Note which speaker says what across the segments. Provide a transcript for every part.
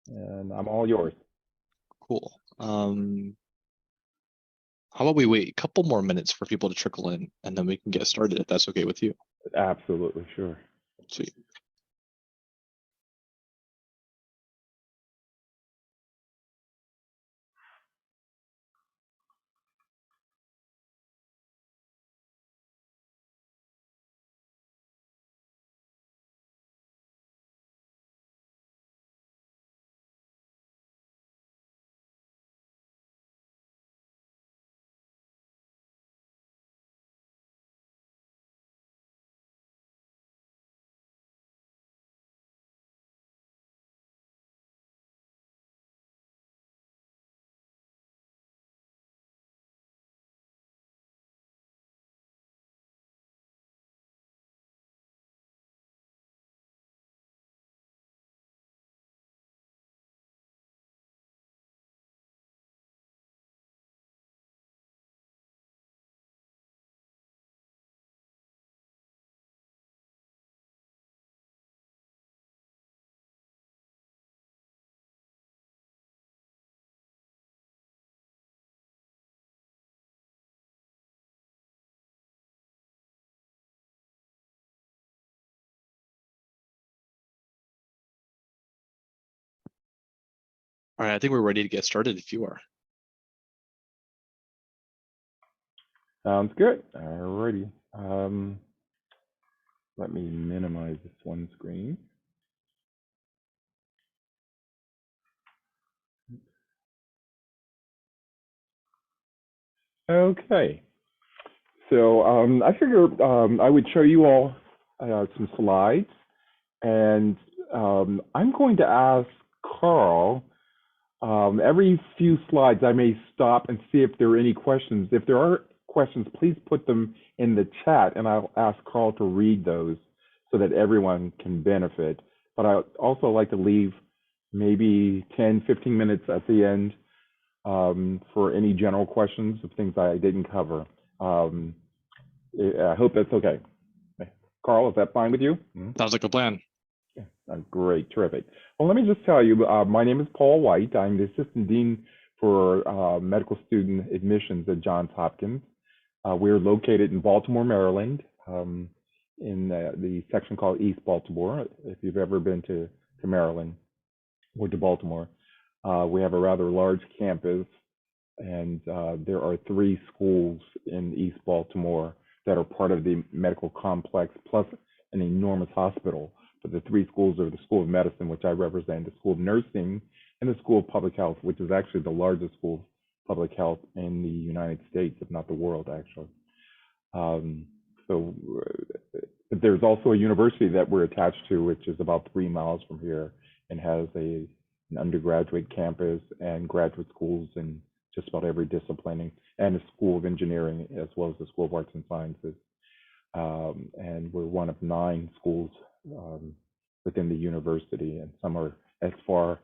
Speaker 1: and I'm all yours.
Speaker 2: Cool. How about we wait a couple more minutes for people to trickle in, and then we can get started if that's okay with you.
Speaker 1: Absolutely, sure.
Speaker 2: Sweet. All right, I think we're ready to get started if you are.
Speaker 1: Sounds good. Alrighty. Let me minimize this one screen. Okay. So I figured I would show you all some slides, and I'm going to ask Carl. Every few slides, I may stop and see if there are any questions. If there are questions, please put them in the chat, and I'll ask Carl to read those so that everyone can benefit. But I also like to leave maybe 10, 15 minutes at the end for any general questions of things I didn't cover. Um, I hope that's okay. Carl, is that fine with you?
Speaker 2: Sounds like a plan.
Speaker 1: Great, terrific. Well, let me just tell you, my name is Paul White. I'm the Assistant Dean for Medical Student Admissions at Johns Hopkins. We're located in Baltimore, Maryland, in the section called East Baltimore. If you've ever been to Maryland or to Baltimore, we have a rather large campus, and there are 3 schools in East Baltimore that are part of the medical complex, plus an enormous hospital. But the 3 schools are the School of Medicine, which I represent, the School of Nursing, and the School of Public Health, which is actually the largest school of public health in the United States, if not the world, actually. Um, so but there's also a university that we're attached to, which is about 3 miles from here, and has an undergraduate campus and graduate schools in just about every discipline, and a school of engineering as well as the School of Arts and Sciences. And we're one of 9 schools within the university, and some are as far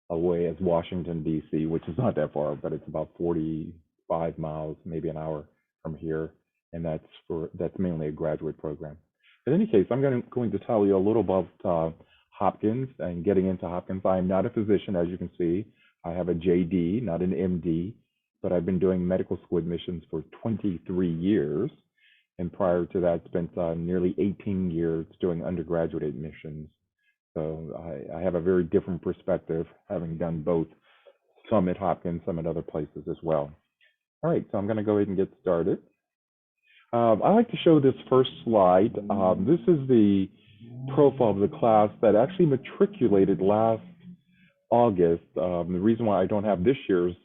Speaker 1: away as Washington, D.C., which is not that far, but it's about 45 miles, maybe an hour from here, and that's mainly a graduate program. In any case, I'm going to tell you a little about Hopkins and getting into Hopkins. I am not a physician, as you can see. I have a JD, not an MD, but I've been doing medical school admissions for 23 years. And prior to that, spent nearly 18 years doing undergraduate admissions. So I have a very different perspective, having done both, some at Hopkins, some at other places as well. All right, so I'm going to go ahead and get started. I like to show this first slide. This is the profile of the class that actually matriculated last August. The reason why I don't have this year's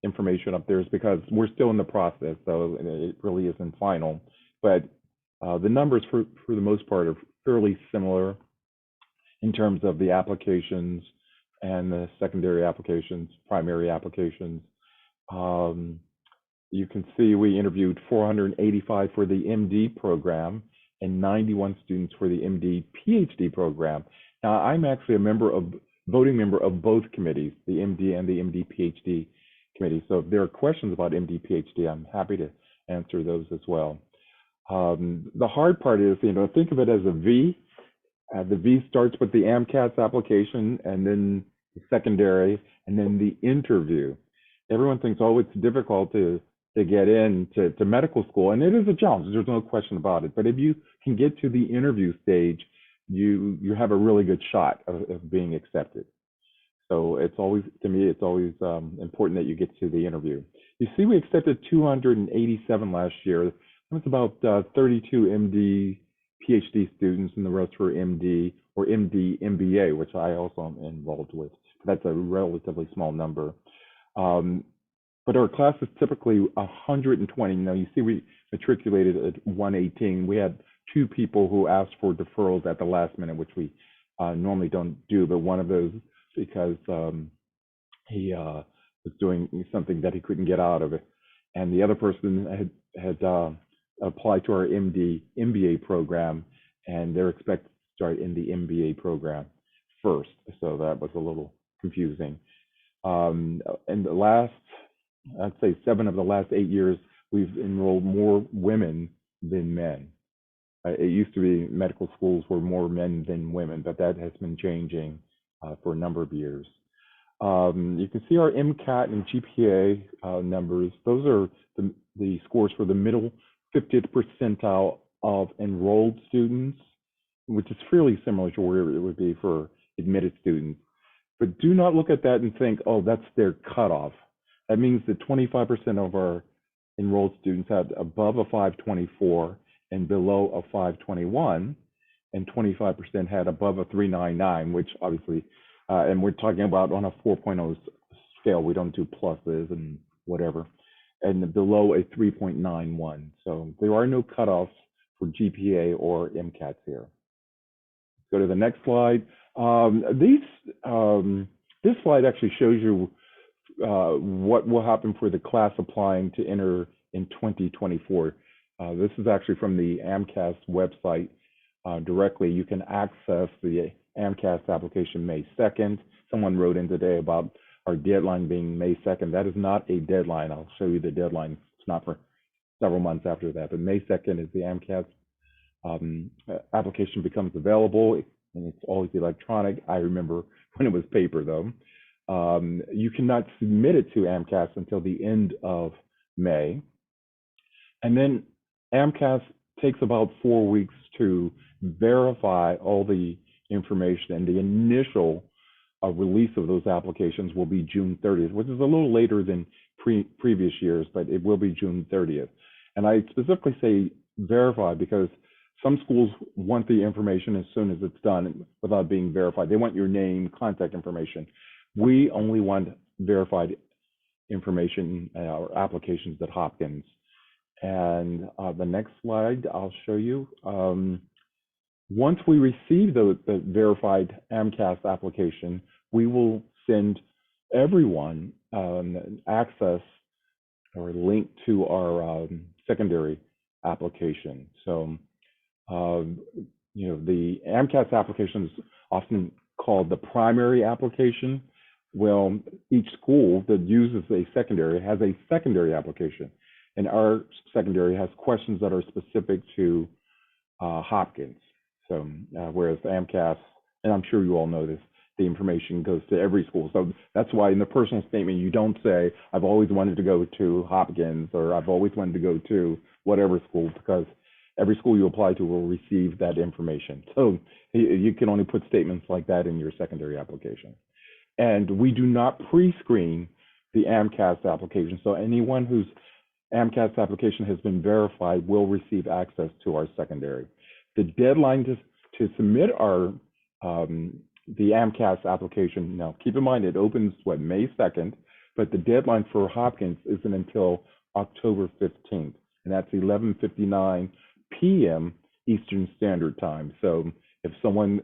Speaker 1: information up there is because we're still in the process, so it really isn't final. But the numbers, for the most part, are fairly similar in terms of the applications and the secondary applications, primary applications. You can see we interviewed 485 for the MD program and 91 students for the MD PhD program. Now, I'm actually a voting member of both committees, the MD and the MD PhD committee. So if there are questions about MD PhD, I'm happy to answer those as well. The hard part is, think of it as a V. The V starts with the AMCAS application, and then the secondary, and then the interview. Everyone thinks, oh, it's difficult to get into to medical school, and it is a challenge. There's no question about it. But if you can get to the interview stage, you have a really good shot of being accepted. So it's always, to me, it's always important that you get to the interview. You see, we accepted 287 last year. That's about 32 MD, PhD students, and the rest were MD or MD, MBA, which I also am involved with. That's a relatively small number. But our class is typically 120. Now, you see, we matriculated at 118. We had two people who asked for deferrals at the last minute, which we normally don't do, but one of those because he was doing something that he couldn't get out of it. And the other person had applied to our MBA program, and they're expected to start in the MBA program first. So that was a little confusing. And the last, I'd say 7 of the last 8 years, we've enrolled more women than men. It used to be medical schools were more men than women, but that has been changing for a number of years. You can see our MCAT and GPA numbers. Those are the scores for the middle 50th percentile of enrolled students, which is fairly similar to where it would be for admitted students. But do not look at that and think, oh, that's their cutoff. That means that 25% of our enrolled students had above a 524 and below a 521, and 25% had above a 399, which obviously, and we're talking about on a 4.0 scale. We don't do pluses and whatever, and below a 3.91. So there are no cutoffs for GPA or MCATs here. Go to the next slide. This slide actually shows you what will happen for the class applying to enter in 2024. This is actually from the AMCAS website directly. You can access the AMCAS application May 2nd. Someone wrote in today about our deadline being May 2nd. That is not a deadline. I'll show you the deadline. It's not for several months after that, but May 2nd is the AMCAS application becomes available, and it's always electronic. I remember when it was paper, though. You cannot submit it to AMCAS until the end of May. And then AMCAS takes about 4 weeks to verify all the information, and the initial release of those applications will be June 30th, which is a little later than previous years, but it will be June 30th. And I specifically say verify because some schools want the information as soon as it's done without being verified. They want your name, contact information. We only want verified information or applications at Hopkins. And the next slide I'll show you. Once we receive the verified AMCAS application, we will send everyone access or link to our secondary application. So, the AMCAS application is often called the primary application. Well, each school that uses a secondary has a secondary application, and our secondary has questions that are specific to Hopkins. So, whereas AMCAS, and I'm sure you all know this, the information goes to every school. So that's why in the personal statement, you don't say, I've always wanted to go to Hopkins, or I've always wanted to go to whatever school, because every school you apply to will receive that information. So you can only put statements like that in your secondary application. And we do not pre-screen the AMCAS application. So anyone whose AMCAS application has been verified will receive access to our secondary. The deadline to submit our the AMCAS application, now keep in mind it opens May 2nd, but the deadline for Hopkins isn't until October 15th, and that's 11:59 p.m. Eastern Standard Time. So if someone,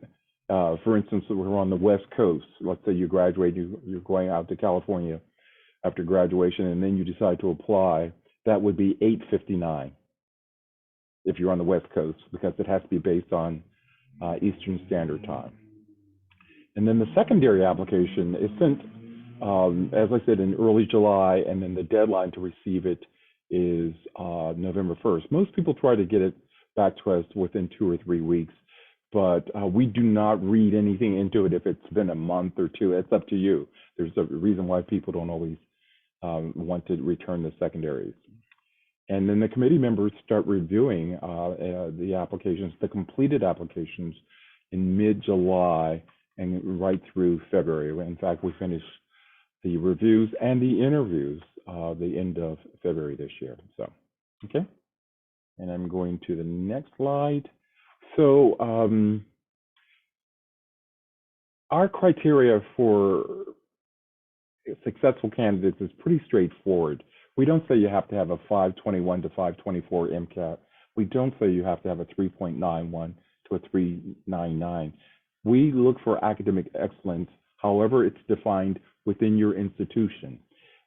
Speaker 1: for instance, we're on the West Coast, let's say you graduate, you're going out to California after graduation, and then you decide to apply, that would be 8:59 if you're on the West Coast, because it has to be based on Eastern Standard Time. And then the secondary application is sent, as I said, in early July, and then the deadline to receive it is November 1st. Most people try to get it back to us within 2 or 3 weeks, but we do not read anything into it if it's been a month or two. It's up to you. There's a reason why people don't always want to return to secondaries. And then the committee members start reviewing the applications, the completed applications, in mid-July and right through February. In fact, we finished the reviews and the interviews the end of February this year. So, okay. And I'm going to the next slide. So, our criteria for successful candidates is pretty straightforward. We don't say you have to have a 521 to 524 MCAT. We don't say you have to have a 3.91 to a 399. We look for academic excellence, however it's defined within your institution.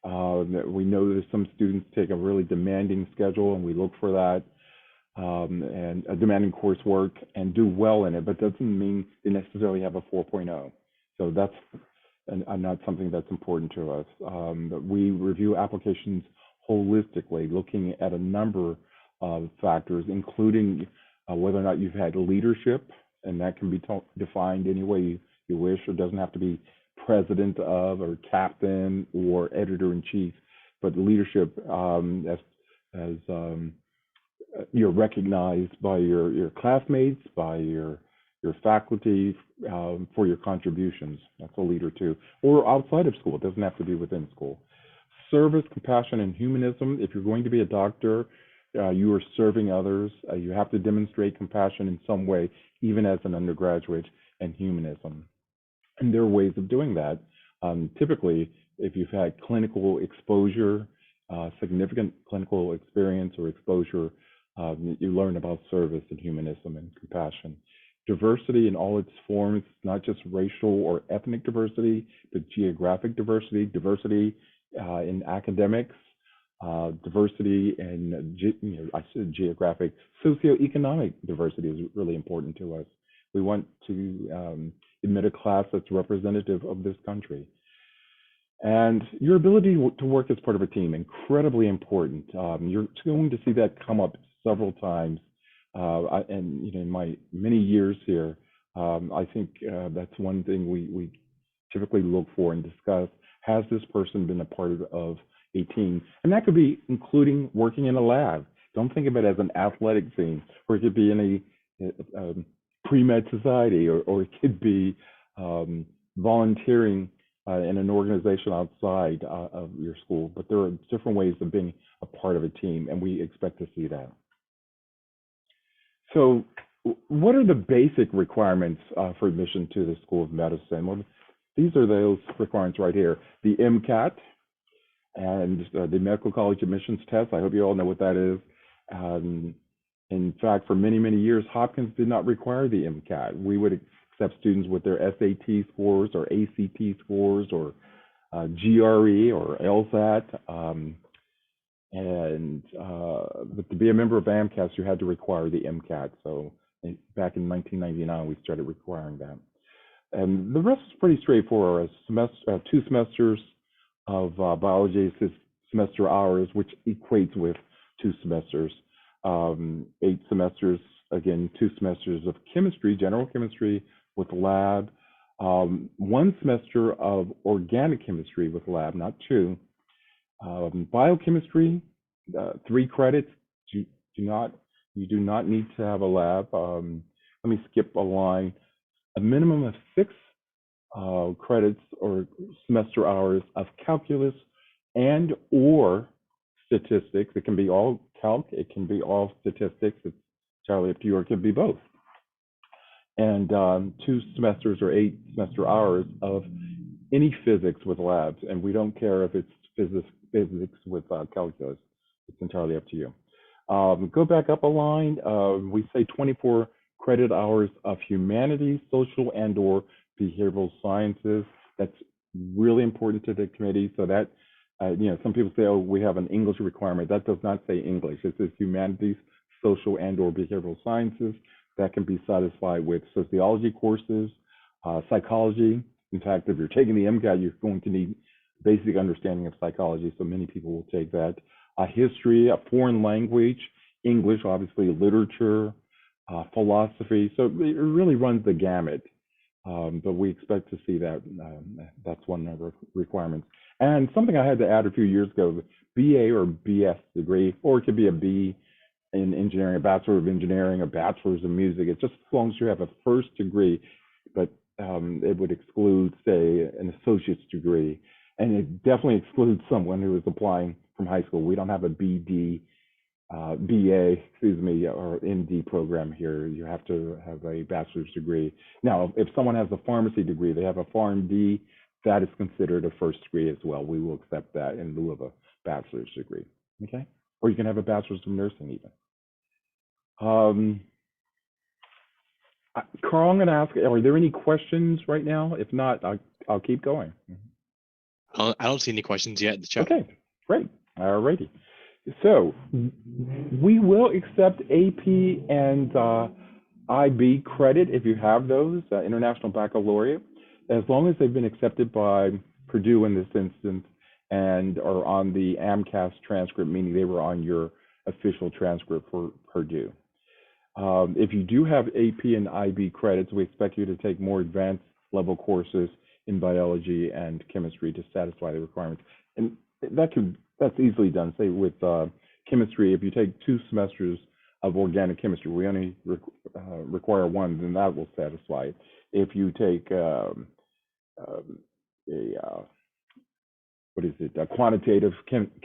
Speaker 1: We know that some students take a really demanding schedule, and we look for that, and a demanding coursework, and do well in it, but doesn't mean they necessarily have a 4.0. So that's not something that's important to us. We review applications holistically, looking at a number of factors, including whether or not you've had leadership, and that can be defined any way you wish. It doesn't have to be president of, or captain, or editor-in-chief, but leadership as you're recognized by your classmates, by your faculty, for your contributions. That's a leader too. Or outside of school, it doesn't have to be within school. Service, compassion, and humanism. If you're going to be a doctor, you are serving others. You have to demonstrate compassion in some way, even as an undergraduate, and humanism. And there are ways of doing that. Typically, if you've had clinical exposure, significant clinical experience or exposure, you learn about service and humanism and compassion. Diversity in all its forms, not just racial or ethnic diversity, but geographic diversity, diversity in academics, diversity in geographic, socioeconomic diversity is really important to us. We want to admit a class that's representative of this country. And your ability to work as part of a team, incredibly important. You're going to see that come up several times. And in my many years here, I think that's one thing we typically look for and discuss. Has this person been a part of a team? And that could be including working in a lab. Don't think of it as an athletic team, or it could be in a pre-med society, or it could be volunteering in an organization outside of your school. But there are different ways of being a part of a team, and we expect to see that. So what are the basic requirements for admission to the School of Medicine? Well, these are those requirements right here. The MCAT and the Medical College Admissions Test. I hope you all know what that is. In fact, for many, many years, Hopkins did not require the MCAT. We would accept students with their SAT scores or ACT scores or GRE or LSAT. But to be a member of AMCAS, you had to require the MCAT. So back in 1999, we started requiring that. And the rest is pretty straightforward. 2 semesters of biology semester hours, which equates with 2 semesters. 8 semesters, again, 2 semesters of chemistry, general chemistry with lab. 1 semester of organic chemistry with lab, not 2. Biochemistry, 3 credits. You do not need to have a lab. Let me skip a line. A minimum of 6 credits or semester hours of calculus and or statistics. It can be all calc, it can be all statistics. It's entirely up to you, or it can be both. And 2 semesters or 8 semester hours of any physics with labs. And we don't care if it's physics with calculus. It's entirely up to you. Go back up a line. We say 24 credit hours of humanities, social, and or behavioral sciences. That's really important to the committee. So that, some people say, oh, we have an English requirement. That does not say English. It says humanities, social, and or behavioral sciences. That can be satisfied with sociology courses, psychology. In fact, if you're taking the MCAT, you're going to need basic understanding of psychology. So many people will take that. History, a foreign language, English, obviously literature, philosophy. So it really runs the gamut. But we expect to see that. That's one of the requirements. And something I had to add a few years ago: BA or BS degree, or it could be a B in engineering, a Bachelor of Engineering, a Bachelor's of Music. It's just as long as you have a first degree, but it would exclude, say, an associate's degree. And it definitely excludes someone who is applying from high school. We don't have a BD, BA, excuse me, or MD program here. You have to have a bachelor's degree. Now, if someone has a pharmacy degree, they have a PharmD, that is considered a first degree as well. We will accept that in lieu of a bachelor's degree. Okay? Or you can have a bachelor's of nursing even. Carl, I'm going to ask, are there any questions right now? If not, I'll keep going.
Speaker 2: I don't see any questions yet in the chat.
Speaker 1: Okay, great. All righty. So we will accept AP and IB credit if you have those, International Baccalaureate, as long as they've been accepted by Purdue in this instance and are on the AMCAS transcript, meaning they were on your official transcript for Purdue. If you do have AP and IB credits, we expect you to take more advanced level courses in biology and chemistry to satisfy the requirements. And that's easily done. Say with chemistry, if you take 2 semesters of organic chemistry, we only require 1, then that will satisfy it. If you take a quantitative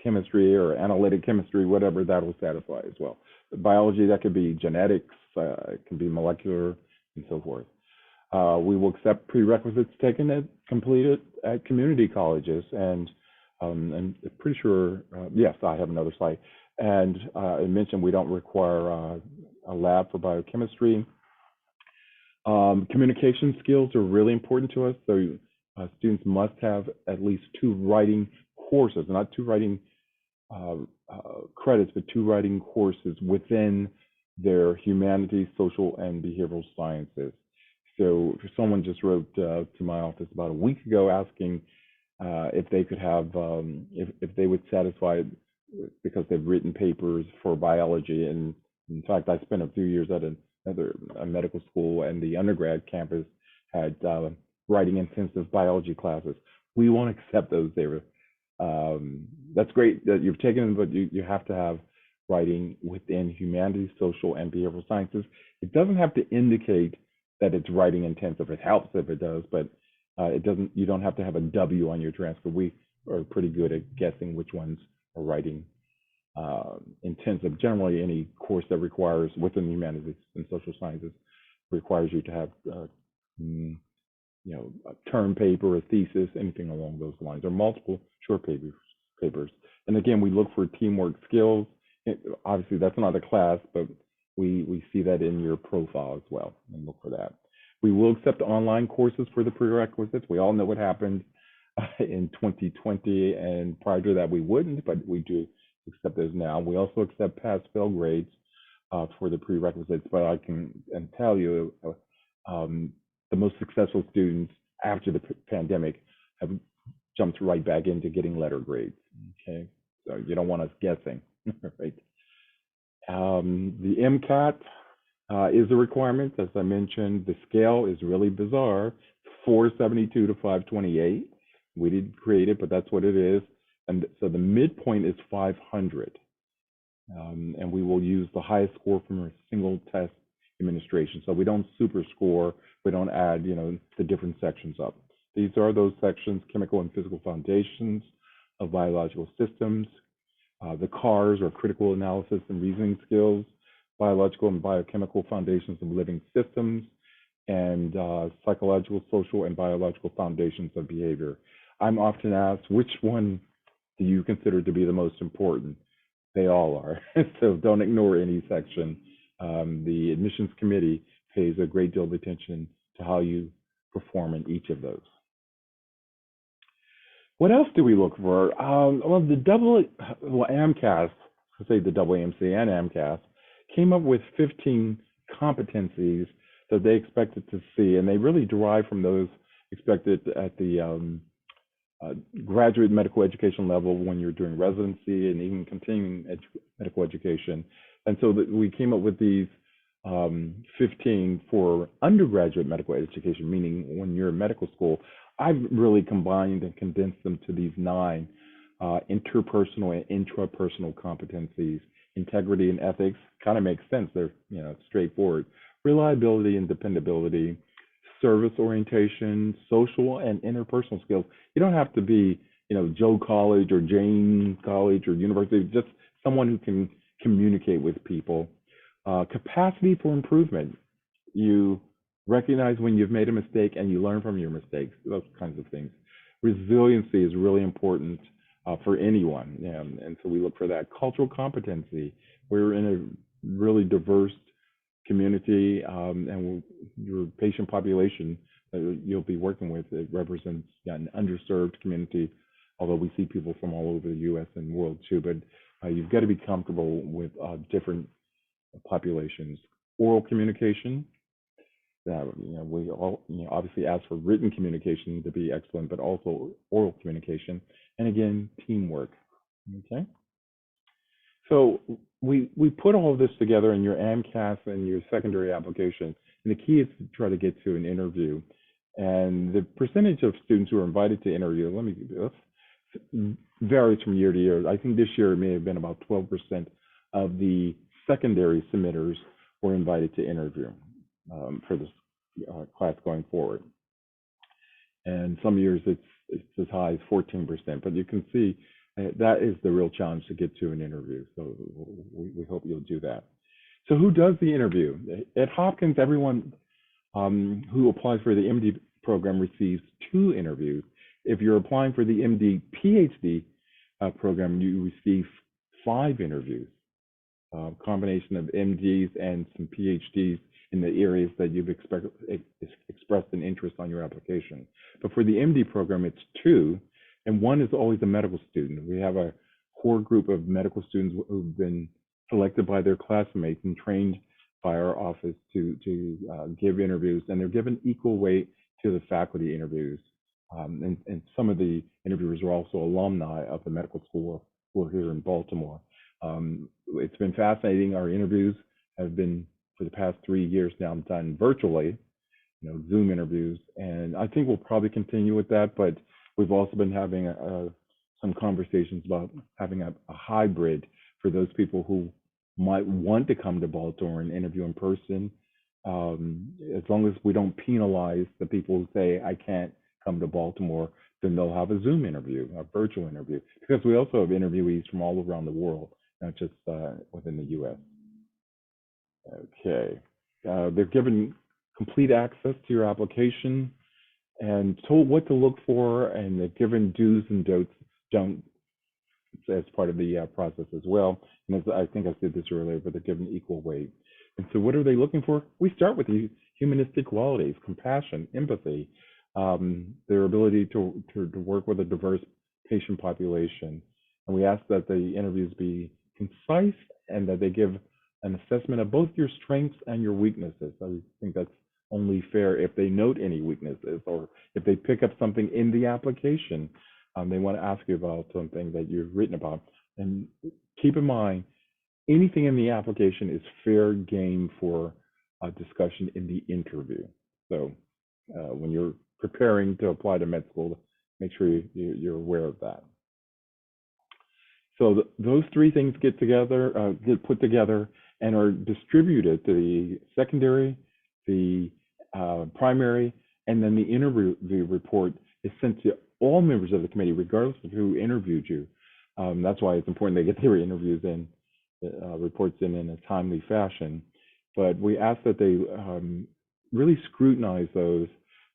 Speaker 1: chemistry or analytic chemistry, whatever, that will satisfy as well. But biology, that could be genetics, it can be molecular, and so forth. We will accept prerequisites taken and completed at community colleges, and I'm pretty sure, yes, I have another slide. And I mentioned we don't require a lab for biochemistry. Communication skills are really important to us. So students must have at least 2 writing courses, not 2 writing credits, but 2 writing courses within their humanities, social, and behavioral sciences. So someone just wrote to my office about a week ago asking if they could have, if they would satisfy it because they've written papers for biology. And in fact, I spent a few years at a medical school, and the undergrad campus had writing intensive biology classes. We won't accept those there. That's great that you've taken them, but you have to have writing within humanities, social, and behavioral sciences. It doesn't have to indicate that it's writing intensive. It helps if it does, but it doesn't. You don't have to have a W on your transcript. We are pretty good at guessing which ones are writing intensive. Generally, any course that requires within humanities and social sciences requires you to have a term paper, a thesis, anything along those lines, or multiple short papers. And again, we look for teamwork skills. Obviously, that's not a class, but we see that in your profile as well, and look for that. We will accept online courses for the prerequisites. We all know what happened in 2020, and prior to that, we wouldn't, but we do accept those now. We also accept pass-fail grades for the prerequisites, but I can tell you the most successful students after the pandemic have jumped right back into getting letter grades. Okay, so you don't want us guessing, right? The MCAT is a requirement. As I mentioned, the scale is really bizarre, 472 to 528. We didn't create it, but that's what it is. And so the midpoint is 500. And we will use the highest score from a single test administration. So we don't super score, we don't add, the different sections up. These are those sections: chemical and physical foundations of biological systems, the CARS, or critical analysis and reasoning skills, biological and biochemical foundations of living systems, and psychological, social, and biological foundations of behavior. I'm often asked, which one do you consider to be the most important? They all are. So don't ignore any section. The admissions committee pays a great deal of attention to how you perform in each of those. What else do we look for? Well, AMCAS, say the AAMC and AMCAS, came up with 15 competencies that they expected to see, and they really derive from those expected at the graduate medical education level when you're doing residency and even continuing medical education. And so we came up with these 15 for undergraduate medical education, meaning when you're in medical school. I've really combined and condensed them to these 9 interpersonal and intrapersonal competencies. Integrity and ethics kind of makes sense. They're straightforward. Reliability and dependability, service orientation, social and interpersonal skills. You don't have to be Joe College or Jane College or university. Just someone who can communicate with people. Capacity for improvement. You recognize when you've made a mistake and you learn from your mistakes, those kinds of things. Resiliency is really important for anyone, and so we look for that. Cultural competency. We're in a really diverse community, and your patient population that you'll be working with, it represents an underserved community, although we see people from all over the U.S. and world too, but you've got to be comfortable with different populations. Oral communication. We all obviously ask for written communication to be excellent, but also oral communication, and again, teamwork. Okay. So we put all of this together in your AMCAS and your secondary application, and the key is to try to get to an interview. And the percentage of students who are invited to interview, varies from year to year. I think this year it may have been about 12% of the secondary submitters were invited to interview for this class going forward. And some years it's as high as 14%, but you can see that is the real challenge to get to an interview. So we hope you'll do that. So who does the interview? At Hopkins, everyone who applies for the MD program receives 2 interviews. If you're applying for the MD PhD program, you receive 5 interviews. Combination of MDs and some PhDs in the areas that you've expressed an interest on your application. But for the MD program, it's 2, and 1 is always a medical student. We have a core group of medical students who've been selected by their classmates and trained by our office to give interviews, and they're given equal weight to the faculty interviews. And some of the interviewers are also alumni of the medical school who are here in Baltimore. It's been fascinating. Our interviews have been, for the past 3 years now, done virtually, Zoom interviews. And I think we'll probably continue with that, but we've also been having some conversations about having a hybrid for those people who might want to come to Baltimore and interview in person. As long as we don't penalize the people who say, I can't come to Baltimore, then they'll have a Zoom interview, a virtual interview, because we also have interviewees from all around the world, not just within the U.S. Okay. They're given complete access to your application and told what to look for, and they're given do's and don'ts as part of the process as well. And as I think I said this earlier, but they're given equal weight. And so what are they looking for? We start with the humanistic qualities: compassion, empathy, their ability to work with a diverse patient population. And we ask that the interviews be concise and that they give an assessment of both your strengths and your weaknesses. I think that's only fair. If they note any weaknesses, or if they pick up something in the application, they want to ask you about something that you've written about. And keep in mind, anything in the application is fair game for a discussion in the interview. So when you're preparing to apply to med school, make sure you're aware of that. So those 3 things get put together and are distributed to the secondary, the primary, and then the interview report is sent to all members of the committee, regardless of who interviewed you. That's why it's important they get their interviews in, reports in a timely fashion. But we ask that they really scrutinize those.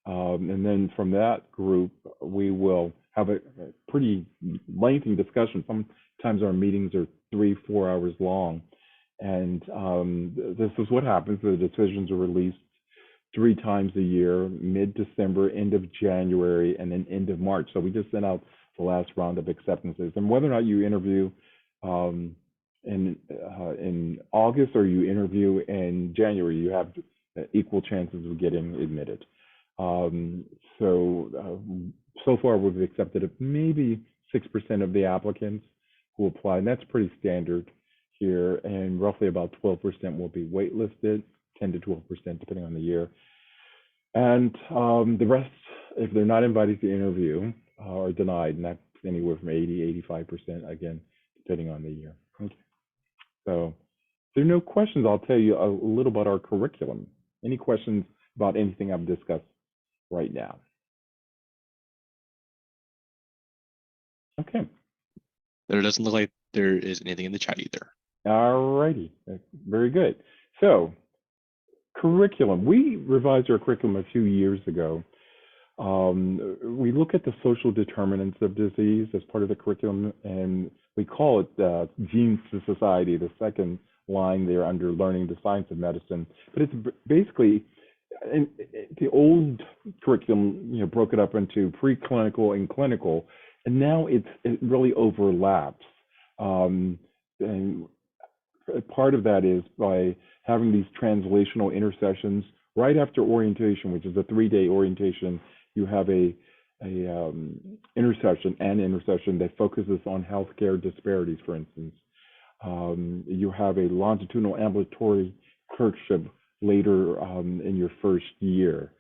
Speaker 1: And then from that group, we will have a pretty lengthy discussion. Sometimes our meetings are 3-4 hours long. And this is what happens. The decisions are released 3 times a year: mid-December, end of January, and then end of March. So we just sent out the last round of acceptances. And whether or not you interview in August or you interview in January, you have equal chances of getting admitted. So far we've accepted maybe 6% of the applicants who apply, and that's pretty standard here. And roughly about 12% will be waitlisted. 10 to 12%, depending on the year. And the rest, if they're not invited to interview, are denied, and that's anywhere from 80, 85%, again, depending on the year. Okay. So if there are no questions, I'll tell you a little about our curriculum. Any questions about anything I've discussed right now? Okay.
Speaker 2: There doesn't look like there is anything in the chat either.
Speaker 1: All righty. Very good. So curriculum. We revised our curriculum a few years ago. We look at the social determinants of disease as part of the curriculum, and we call it Genes to Society, the second line there under Learning the Science of Medicine. But it's basically, the old curriculum, broke it up into preclinical and clinical, and now it really overlaps. And part of that is by having these translational intersessions right after orientation, which is a 3-day orientation. You have a intercession that focuses on healthcare disparities, for instance. You have a longitudinal ambulatory clerkship later in your first year,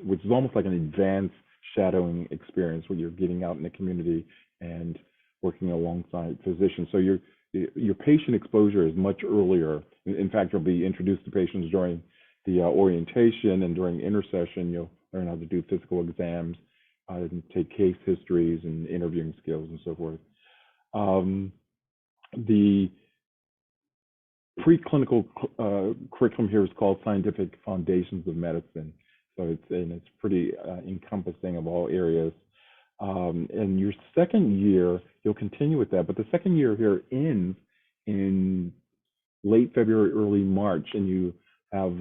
Speaker 1: which is almost like an advanced shadowing experience where you're getting out in the community and working alongside physicians. So your patient exposure is much earlier. In fact, you'll be introduced to patients during the orientation, and during intercession, you'll learn how to do physical exams, and take case histories and interviewing skills and so forth. The preclinical curriculum here is called Scientific Foundations of Medicine. So it's pretty encompassing of all areas. And your second year, you'll continue with that, but the second year here ends in late February, early March, and you have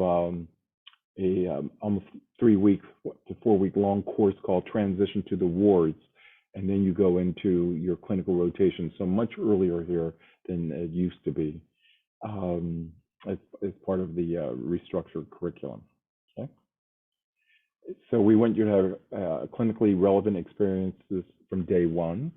Speaker 1: almost 3-week to 4-week long course called Transition to the Wards, and then you go into your clinical rotation. So much earlier here than it used to be, as part of the restructured curriculum. Okay. So we want you to have clinically relevant experiences from day one,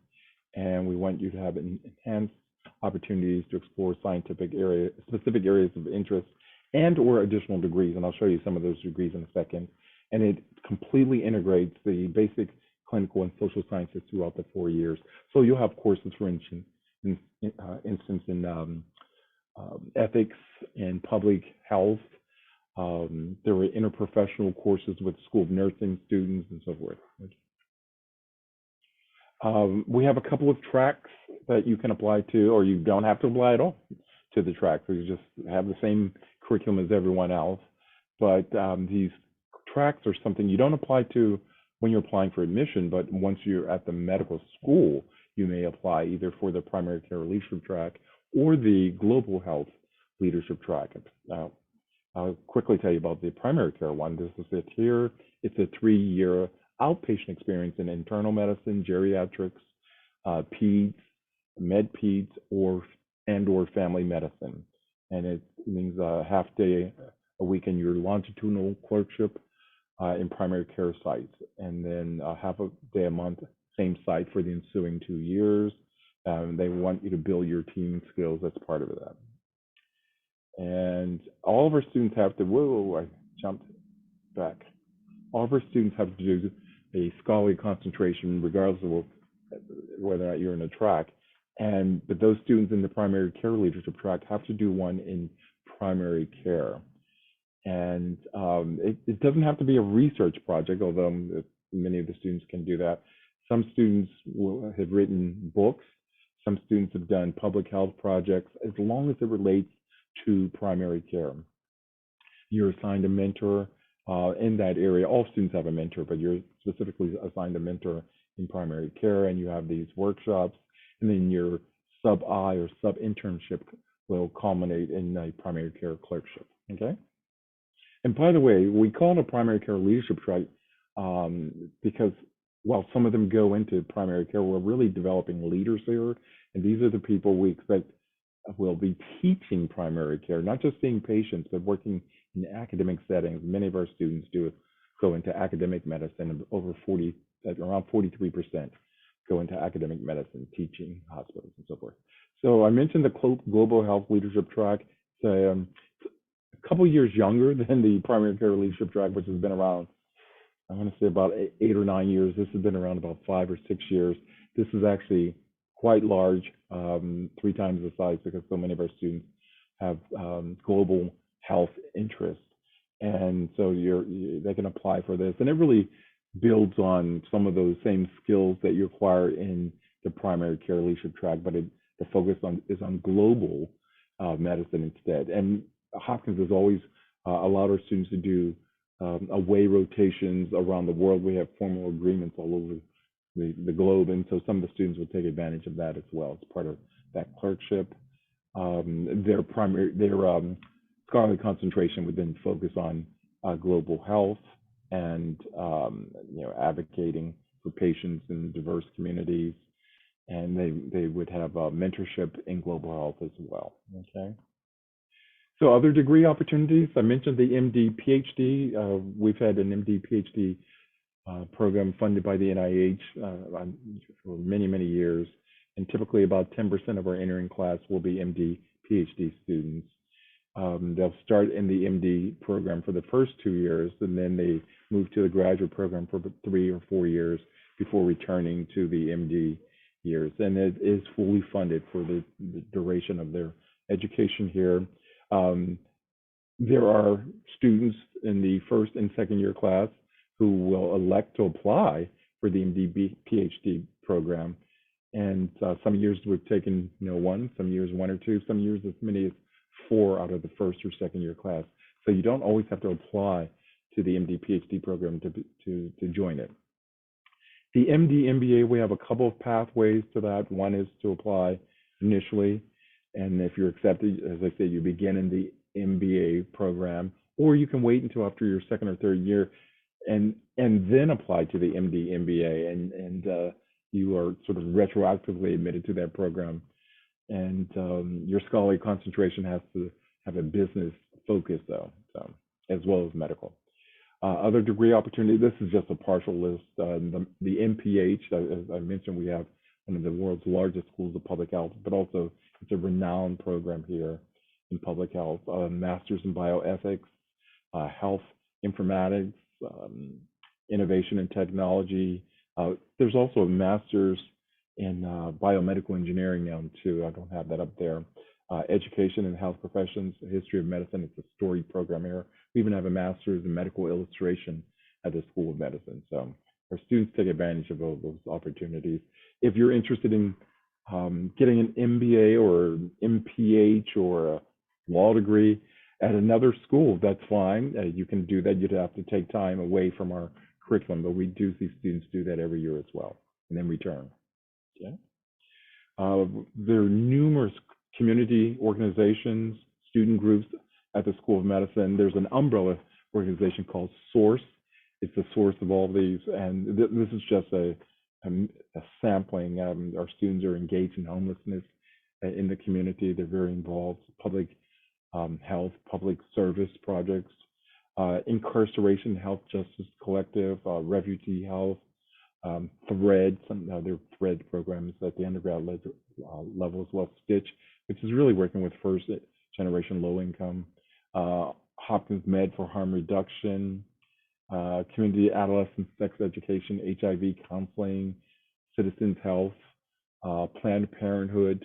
Speaker 1: and we want you to have enhanced opportunities to explore specific areas of interest and or additional degrees, and I'll show you some of those degrees in a second. And it completely integrates the basic clinical and social sciences throughout the 4 years. So you'll have courses, for instance, in ethics and public health. There were interprofessional courses with School of Nursing students and so forth. We have a couple of tracks that you can apply to, or you don't have to apply at all to the track. So you just have the same curriculum as everyone else. But these tracks are something you don't apply to when you're applying for admission, but once you're at the medical school, you may apply either for the primary care leadership track or the global health leadership track. Now, I'll quickly tell you about the primary care one. This is it here. It's a 3-year outpatient experience in internal medicine, geriatrics, peds, med peds, or family medicine. And it means a half day a week in your longitudinal clerkship in primary care sites, and then half a day a month, same site for the ensuing 2 years. They want you to build your team skills. That's part of that. And all of our students have to, I jumped back. All of our students have to do a scholarly concentration, regardless of whether or not you're in a track. But those students in the primary care leadership track have to do one in primary care. And it doesn't have to be a research project, although many of the students can do that. Some students have written books. Some students have done public health projects, as long as it relates to primary care. You're assigned a mentor in that area. All students have a mentor, but you're specifically assigned a mentor in primary care, and you have these workshops, and then your sub-I or sub-internship will culminate in a primary care clerkship, okay? And by the way, we call it a primary care leadership track because while some of them go into primary care, we're really developing leaders here, and these are the people we expect will be teaching primary care, not just seeing patients, but working in academic settings. Many of our students go into academic medicine, and around 43% go into academic medicine, teaching hospitals and so forth. So I mentioned the global health leadership track. It's a couple years younger than the primary care leadership track, which has been around, I want to say about 8 or 9 years. This has been around about 5 or 6 years. This is actually quite large, 3 times the size, because so many of our students have global health interests. And so they can apply for this. And it really builds on some of those same skills that you acquire in the primary care leadership track, but the focus is on global medicine instead. And Hopkins has always allowed our students to do away rotations around the world. We have formal agreements all over the globe, and so some of the students will take advantage of that as well. It's part of that clerkship. Their scholarly concentration would then focus on global health and advocating for patients in diverse communities, and they would have mentorship in global health as well. Okay. So other degree opportunities, I mentioned the MD PhD. We've had an MD PhD program funded by the NIH for many, many years. And typically about 10% of our entering class will be MD PhD students. They'll start in the MD program for the first 2 years, and then they move to the graduate program for 3 or 4 years before returning to the MD years. And it is fully funded for the duration of their education here. There are students in the first and second year class who will elect to apply for the MD PhD program. And some years we've taken one, some years 1 or 2, some years as many as 4 out of the first or second year class. So you don't always have to apply to the MD PhD program to join it. The MD MBA, we have a couple of pathways to that. One is to apply initially, and if you're accepted, as I said, you begin in the MBA program, or you can wait until after your second or third year and then apply to the MD MBA, and you are sort of retroactively admitted to that program. And your scholarly concentration has to have a business focus, though, so, as well as medical. Other degree opportunity, this is just a partial list. The MPH, as I mentioned, we have one of the world's largest schools of public health, but also it's a renowned program here in public health. Masters in bioethics, health informatics, innovation and technology. There's also a master's in biomedical engineering now too. I don't have that up there. Education and health professions, history of medicine. It's a storied program here. We even have a master's in medical illustration at the School of Medicine. So our students take advantage of all those opportunities. If you're interested in getting an MBA or MPH or a law degree at another school, that's fine. You can do that. You'd have to take time away from our curriculum, but we do see students do that every year as well, and then return. Okay. There are numerous community organizations, student groups at the School of Medicine. There's an umbrella organization called SOURCE. It's the source of all these, and this is just a sampling. Our students are engaged in homelessness in the community. They're very involved. Public health, public service projects, incarceration health justice collective, refugee health, THREAD, their THREAD programs at the undergrad level as well, STITCH, which is really working with first generation low income, Hopkins Med for harm reduction, community adolescent sex education, HIV counseling, citizens health, Planned Parenthood,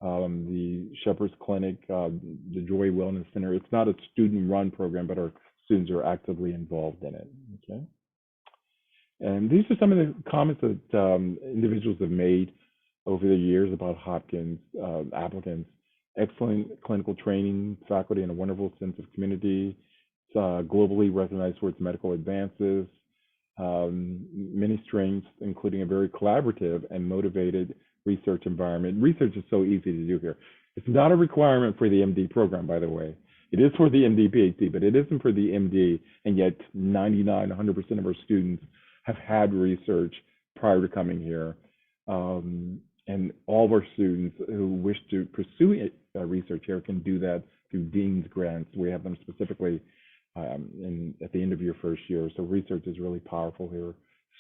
Speaker 1: the Shepherd's Clinic, the Joy Wellness Center. It's not a student run program, but our students are actively involved in it. Okay. And these are some of the comments that individuals have made over the years about Hopkins applicants. Excellent clinical training, faculty, and a wonderful sense of community. It's globally recognized for its medical advances. Many strengths, including a very collaborative and motivated research environment. Research is so easy to do here. It's not a requirement for the MD program, by the way. It is for the MD PhD, but it isn't for the MD, and yet 99, 100% of our students have had research prior to coming here. And all of our students who wish to pursue research here can do that through Dean's grants. We have them specifically at the end of your first year. So research is really powerful here.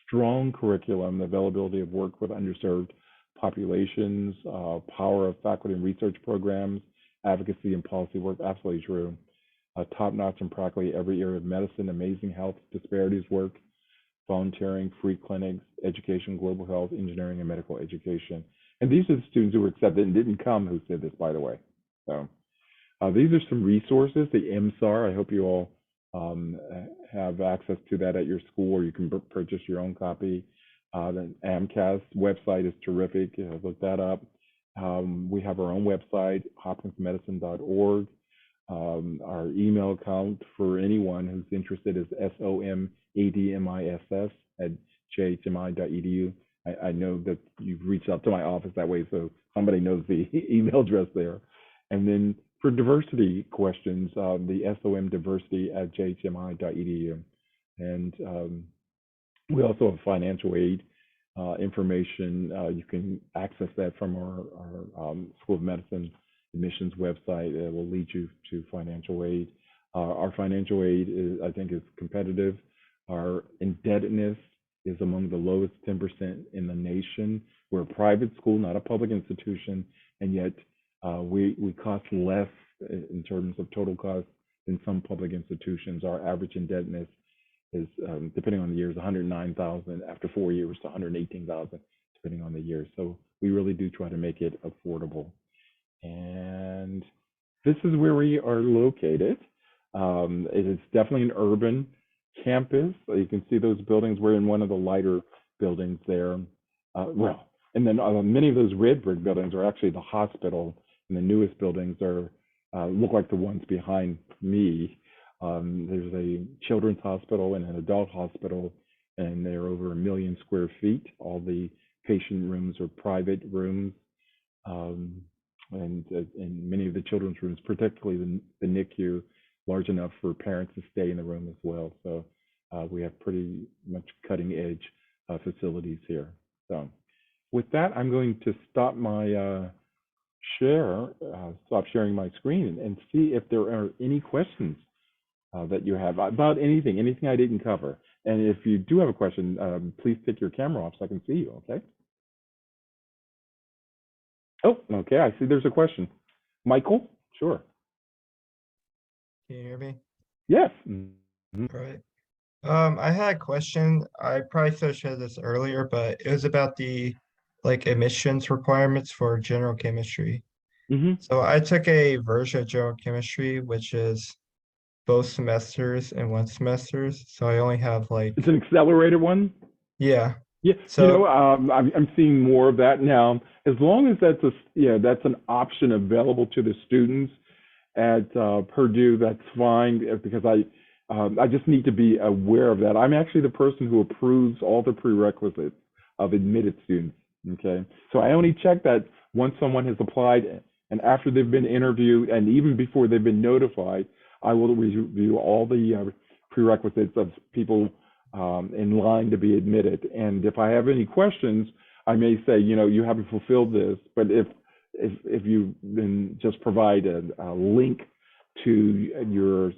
Speaker 1: Strong curriculum, availability of work with underserved populations, power of faculty and research programs, advocacy and policy work, absolutely true. top-notch in practically every area of medicine, amazing health disparities work, volunteering, free clinics, education, global health, engineering, and medical education. And these are the students who were accepted and didn't come who said this, by the way. So these are some resources, the MSAR. I hope you all have access to that at your school, or you can purchase your own copy. The AMCAS website is terrific. Look that up. We have our own website, hopkinsmedicine.org. Our email account for anyone who's interested is somadmiss@jhmi.edu. I know that you've reached out to my office that way, so somebody knows the email address there. And then for diversity questions, the somdiversity@jhmi.edu. And we also have financial aid information. You can access that from our School of Medicine admissions website. It will lead you to financial aid. Our financial aid is, I think, is competitive. Our indebtedness is among the lowest 10% in the nation. We're a private school, not a public institution, and yet we cost less in terms of total cost than some public institutions. Our average indebtedness is, depending on the years, 109,000 after 4 years to 118,000, depending on the year. So we really do try to make it affordable. And this is where we are located. It is definitely an urban campus. You can see those buildings. We're in one of the lighter buildings there. And then many of those red brick buildings are actually the hospital, and the newest buildings are look like the ones behind me. There's a children's hospital and an adult hospital, and they're over 1 million square feet. All the patient rooms are private rooms, and many of the children's rooms, particularly the NICU, large enough for parents to stay in the room as well. So we have pretty much cutting edge facilities here. So with that, I'm going to stop my stop sharing my screen and see if there are any questions that you have about anything I didn't cover. And if you do have a question, please take your camera off so I can see you, okay? Oh, okay, I see there's a question. Michael, sure.
Speaker 3: Can you hear me?
Speaker 1: Yes.
Speaker 3: All right. I had a question. I probably should have shared this earlier, but it was about the admissions requirements for general chemistry. So I took a version of general chemistry, which is both semesters and 1 semesters. So I only have
Speaker 1: It's an accelerated one?
Speaker 3: yeah.
Speaker 1: Yeah,
Speaker 3: So
Speaker 1: I'm seeing more of that now. As long as that's an option available to the students at Purdue, that's fine, because I just need to be aware of that. I'm actually the person who approves all the prerequisites of admitted students. Okay, so I only check that once someone has applied and after they've been interviewed and even before they've been notified. I will review all the prerequisites of people in line to be admitted. And if I have any questions, I may say, you haven't fulfilled this. But if you then just provide a link to your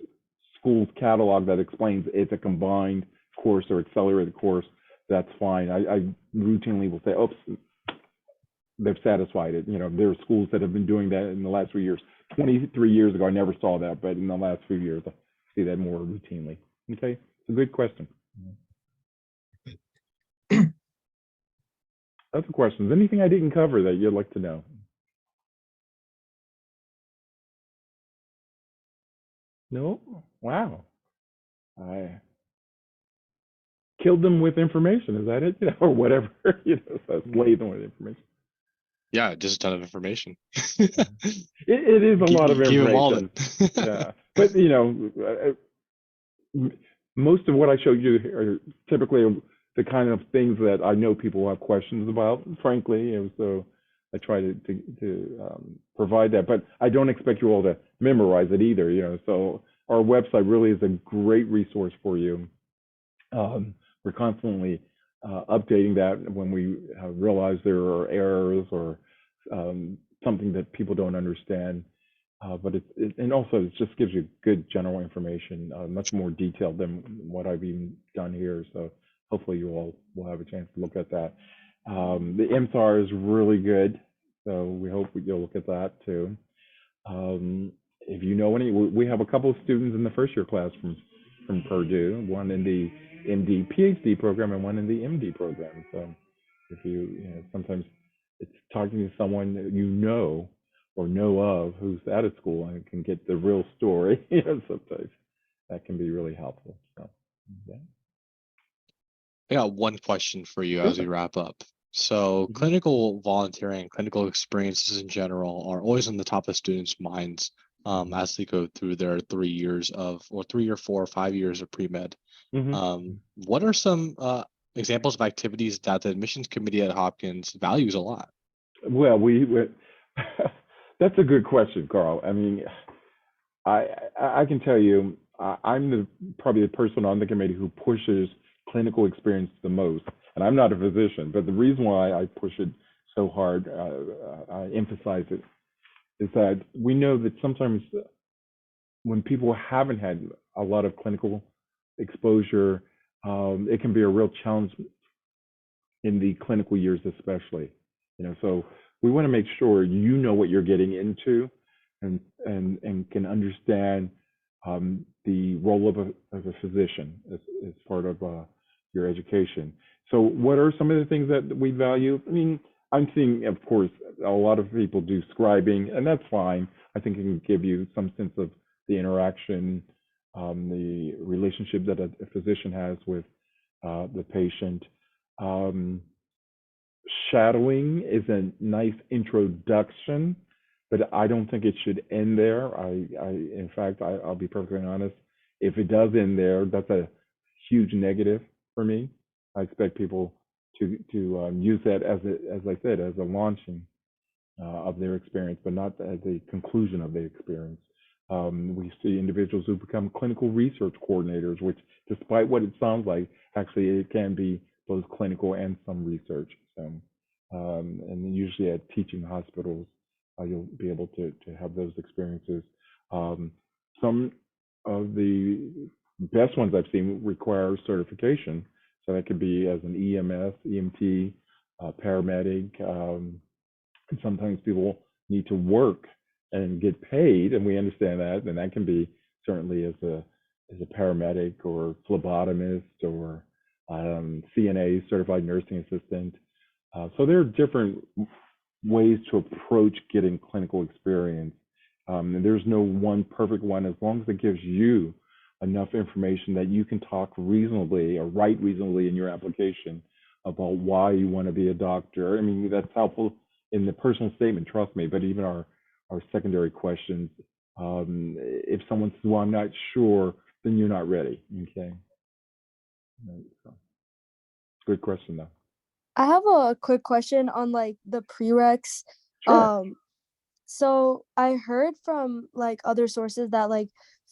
Speaker 1: school's catalog that explains it's a combined course or accelerated course, that's fine. I routinely will say, oops, they've satisfied it. There are schools that have been doing that in the last 3 years. 23 years ago, I never saw that, but in the last few years, I see that more routinely. Okay, it's a good question. Other questions? Anything I didn't cover that you'd like to know? No? Wow. I killed them with information. Is that it? Or whatever. So laid them with information.
Speaker 2: Yeah, just a ton of information.
Speaker 1: It is a lot of information. Yeah, but most of what I showed you are typically the kind of things that I know people have questions about, frankly, and so I try to provide that. But I don't expect you all to memorize it either. So our website really is a great resource for you. We're constantly updating that when we realize there are errors or something that people don't understand. But and also it just gives you good general information, much more detailed than what I've even done here. So hopefully you all will have a chance to look at that. The MSAR is really good, so we hope you'll look at that too. if you know any, we have a couple of students in the first year class from Purdue, one in the MD PhD program and one in the MD program. So if sometimes it's talking to someone that you know or know of who's out of school and can get the real story. Sometimes that can be really helpful. So, yeah.
Speaker 2: I got one question for you as we
Speaker 1: Sure.
Speaker 2: wrap up. So,
Speaker 1: Mhm.
Speaker 2: clinical volunteering, clinical experiences in general are always on the top of students' minds as they go through their 3 years or 3 or 4 or 5 years of pre-med.
Speaker 1: Mhm.
Speaker 2: What are some examples of activities that the admissions committee at Hopkins values a lot?
Speaker 1: Well, that's a good question, Carl. I mean, I can tell you, I'm probably the person on the committee who pushes clinical experience the most. And I'm not a physician, but the reason why I push it so hard, I emphasize it, is that we know that sometimes when people haven't had a lot of clinical exposure, it can be a real challenge in the clinical years, especially. So we want to make sure you know what you're getting into, and can understand the role of a physician as part of your education. So what are some of the things that we value? I mean, I'm seeing, of course, a lot of people do scribing, and that's fine. I think it can give you some sense of the interaction, the relationship that a physician has with the patient. Um, Shadowing is a nice introduction, but I don't think it should end there. In fact, I'll be perfectly honest. If it does end there, that's a huge negative for me. I expect people to use that as I said, as a launching of their experience, but not as a conclusion of their experience. We see individuals who become clinical research coordinators, which, despite what it sounds like, actually it can be both clinical and some research. So, and usually at teaching hospitals, you'll be able to have those experiences. Some of the best ones I've seen require certification. So that could be as an EMS, EMT, paramedic. And sometimes people need to work and get paid, and we understand that, and that can be certainly as a paramedic or phlebotomist or CNA, certified nursing assistant. So there are different ways to approach getting clinical experience. And there's no one perfect one, as long as it gives you enough information that you can talk reasonably or write reasonably in your application about why you want to be a doctor. I mean, that's helpful in the personal statement, trust me, but even our secondary questions, if someone says, well, I'm not sure, then you're not ready, okay? So, good question, though.
Speaker 4: I have a quick question on like the prereqs.
Speaker 1: Sure.
Speaker 4: So I heard from like other sources that like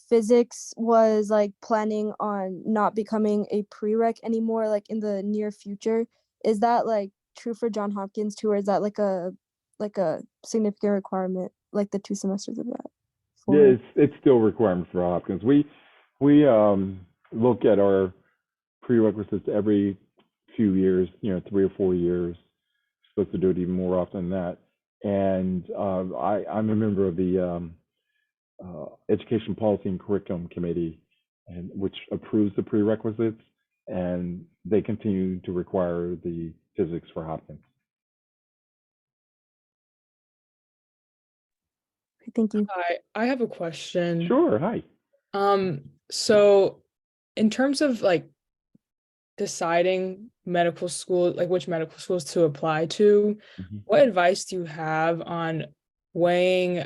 Speaker 4: physics was like planning on not becoming a prereq anymore, like in the near future. Is that like true for John Hopkins too, or is that like a significant requirement, like the 2 semesters of that
Speaker 1: Yeah,
Speaker 4: for?
Speaker 1: it's still a requirement for Hopkins. We look at our prerequisites every few years, 3 or 4 years. Supposed to do it even more often than that. And I'm a member of the Education Policy and Curriculum Committee, and which approves the prerequisites, and they continue to require the physics for Hopkins.
Speaker 4: Thank you.
Speaker 5: Hi, I have a question.
Speaker 1: Sure. Hi.
Speaker 5: So in terms of like deciding medical school, like which medical schools to apply to, what advice do you have on weighing,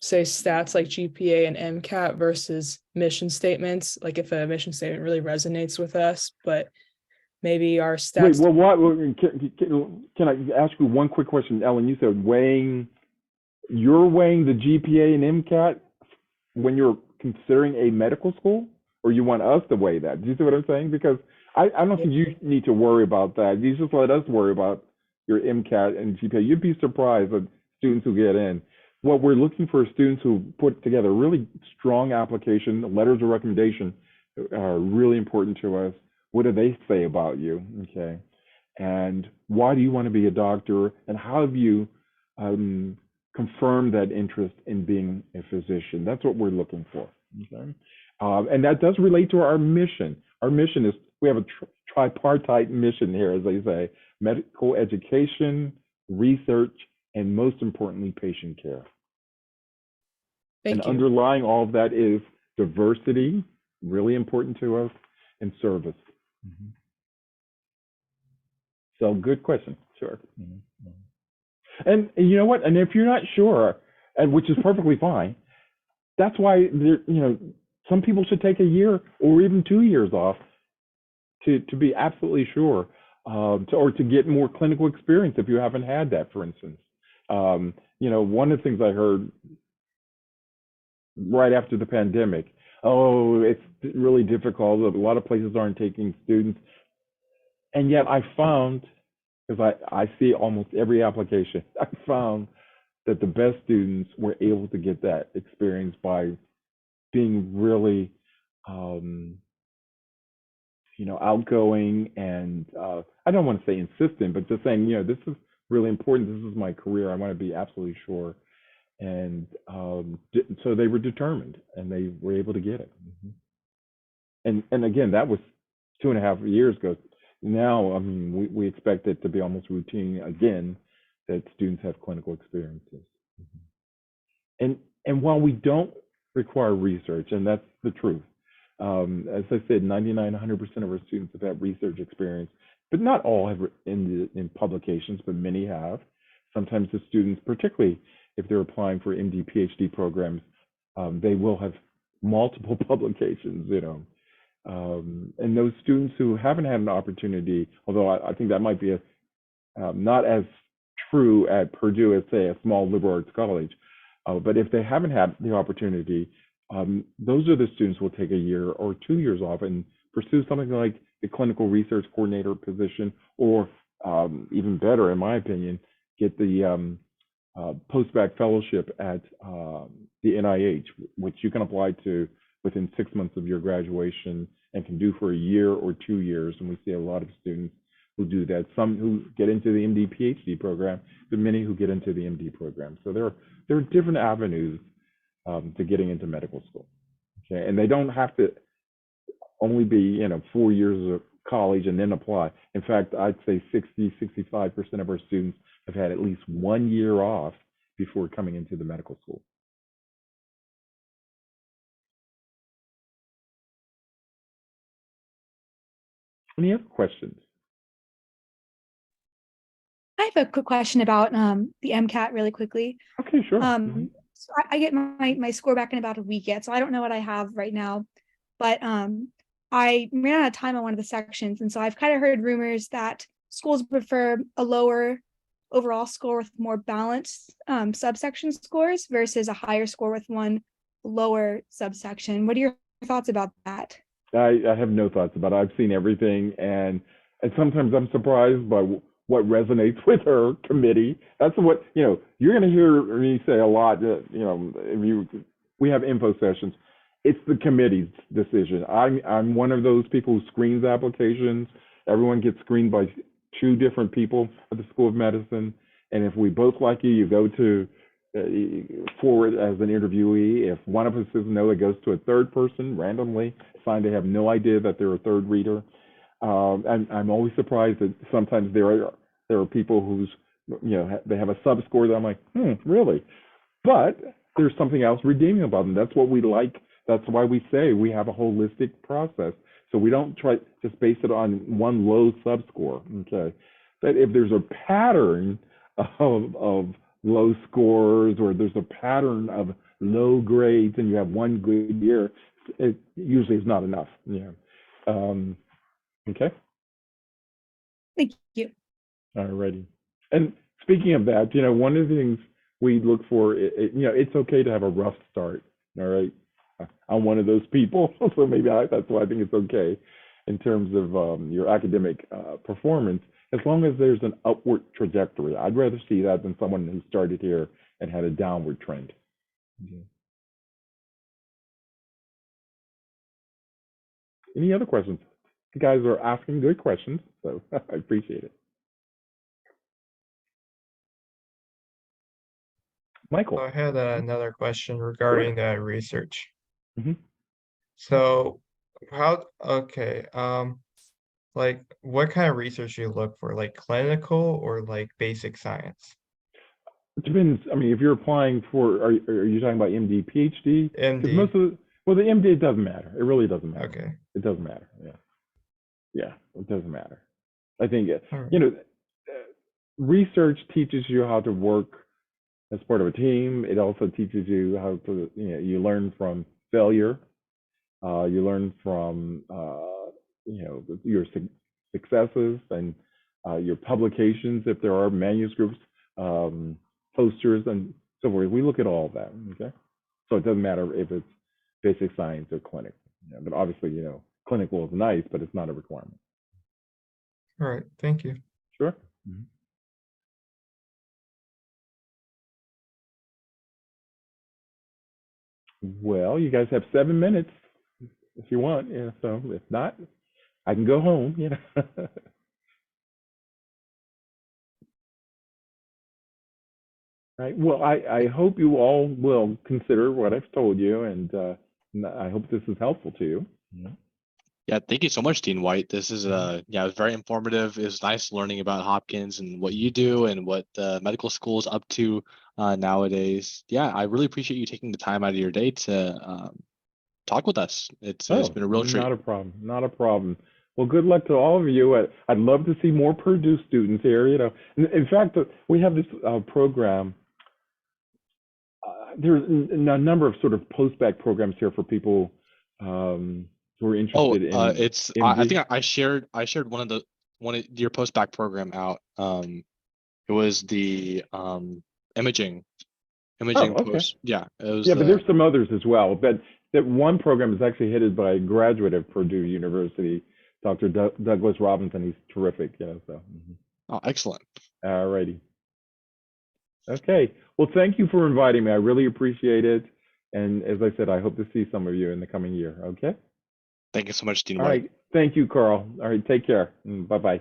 Speaker 5: say stats like GPA and MCAT versus mission statements? Like if a mission statement really resonates with us, but maybe our
Speaker 1: Wait,
Speaker 5: stats.
Speaker 1: well, can I ask you one quick question, Ellen? You said you're weighing the GPA and MCAT when you're considering a medical school, or you want us to weigh that? Do you see what I'm saying? Because I don't think you need to worry about that. You just let us worry about your MCAT and GPA. You'd be surprised at students who get in. What we're looking for is students who put together a really strong application. Letters of recommendation are really important to us. What do they say about you? Okay. And why do you want to be a doctor? And how have you confirm that interest in being a physician. That's what we're looking for. Okay? And that does relate to our mission. Our mission is, we have a tripartite mission here, as they say: medical education, research, and most importantly, patient care.
Speaker 5: Thank
Speaker 1: And
Speaker 5: you.
Speaker 1: underlying all of that is diversity, really important to us, and service. So good question, sure. And you know what? And if you're not sure, and which is perfectly fine, that's why some people should take a year or even 2 years off to be absolutely sure, or to get more clinical experience if you haven't had that, for instance. One of the things I heard right after the pandemic, oh, it's really difficult. A lot of places aren't taking students. And yet I found, because I see almost every application, I found that the best students were able to get that experience by being really, outgoing and I don't want to say insistent, but just saying, this is really important. This is my career. I want to be absolutely sure. And so they were determined, and they were able to get it. And again, that was 2.5 years ago. Now, I mean, we expect it to be almost routine again that students have clinical experiences. And while we don't require research, and that's the truth, as I said, 99, 100% of our students have had research experience, but not all have in publications, but many have. Sometimes the students, particularly if they're applying for MD, PhD programs, they will have multiple publications, and those students who haven't had an opportunity, although I think that might be not as true at Purdue as, say, a small liberal arts college, but if they haven't had the opportunity, those are the students who will take a year or 2 years off and pursue something like the clinical research coordinator position, or even better, in my opinion, get the post-bac fellowship at the NIH, which you can apply to within 6 months of your graduation and can do for a year or 2 years. And we see a lot of students who do that, some who get into the MD PhD program, but many who get into the MD program. So there are different avenues to getting into medical school. Okay, and they don't have to only be 4 years of college and then apply. In fact, I'd say 65% of our students have had at least 1 year off before coming into the medical school. Any other questions?
Speaker 6: I have a quick question about the MCAT really quickly.
Speaker 1: Okay, sure.
Speaker 6: So I get my score back in about a week yet, so I don't know what I have right now. But I ran out of time on one of the sections, and so I've kind of heard rumors that schools prefer a lower overall score with more balanced subsection scores versus a higher score with one lower subsection. What are your thoughts about that?
Speaker 1: I have no thoughts about it. I've seen everything, and sometimes I'm surprised by what resonates with our committee. That's what, you're going to hear me say a lot, we have info sessions. It's the committee's decision. I'm one of those people who screens applications. Everyone gets screened by 2 different people at the School of Medicine. And if we both like you, you go to forward as an interviewee. If one of us says no, it goes to a third person randomly assigned. They have no idea that they're a third reader. And I'm always surprised that sometimes there are people who's, they have a sub-score that I'm like, really? But there's something else redeeming about them. That's what we like. That's why we say we have a holistic process. So we don't try just base it on one low sub-score, okay? But if there's a pattern of low scores, or there's a pattern of low grades, and you have one good year, it usually is not enough. Okay.
Speaker 6: Thank you.
Speaker 1: All righty. And speaking of that, one of the things we look for, it's okay to have a rough start. All right. I'm one of those people, so maybe that's why I think it's okay in terms of your academic performance, as long as there's an upward trajectory. I'd rather see that than someone who started here and had a downward trend. Okay. Any other questions? You guys are asking good questions, so I appreciate it. Michael.
Speaker 3: I had another question regarding research.
Speaker 1: Mhm.
Speaker 3: So okay, like what kind of research do you look for? Like clinical or like basic science?
Speaker 1: It depends. I mean, if you're applying for, are you talking about MD, PhD? Because most
Speaker 3: MD.
Speaker 1: of the, well, the MD, it doesn't matter. It really doesn't matter.
Speaker 3: Okay.
Speaker 1: It doesn't matter. Yeah. Yeah, it doesn't matter. I think,
Speaker 3: All right.
Speaker 1: you know, research teaches you how to work as part of a team. It also teaches you how to, you know, you learn from failure. You learn from, you know, your successes and your publications, if there are manuscripts, posters, and so forth. We look at all of that. Okay, so it doesn't matter if it's basic science or clinical. Yeah, but obviously, you know, clinical is nice, but it's not a requirement.
Speaker 3: All right. Thank you.
Speaker 1: Sure. Mm-hmm. Well, you guys have 7 minutes if you want. Yeah, so if not, I can go home. You know. Right. Well, I hope you all will consider what I've told you, and I hope this is helpful to you.
Speaker 2: Yeah, thank you so much, Dean White. This is yeah, it was very informative. It was nice learning about Hopkins and what you do and what the medical school is up to nowadays. Yeah, I really appreciate you taking the time out of your day to talk with us. It's been a real treat.
Speaker 1: Not a problem. Not a problem. Well, good luck to all of you. I'd love to see more Purdue students here. You know, in fact, we have this program. There's a number of sort of post-bac programs here for people who are interested in
Speaker 2: it's
Speaker 1: MD.
Speaker 2: I think I shared one of your post-bac program out. It was the imaging
Speaker 1: okay.
Speaker 2: post. Yeah, it was.
Speaker 1: Yeah, but there's some others as well. But that one program is actually headed by a graduate of Purdue University, Dr. Douglas Robinson. He's terrific. Yeah. So.
Speaker 2: Oh, excellent.
Speaker 1: All righty. Okay. Well, thank you for inviting me. I really appreciate it. And as I said, I hope to see some of you in the coming year. Okay.
Speaker 2: Thank you so much, Dean
Speaker 1: All
Speaker 2: White.
Speaker 1: right. Thank you, Carl. All right. Take care. Bye-bye.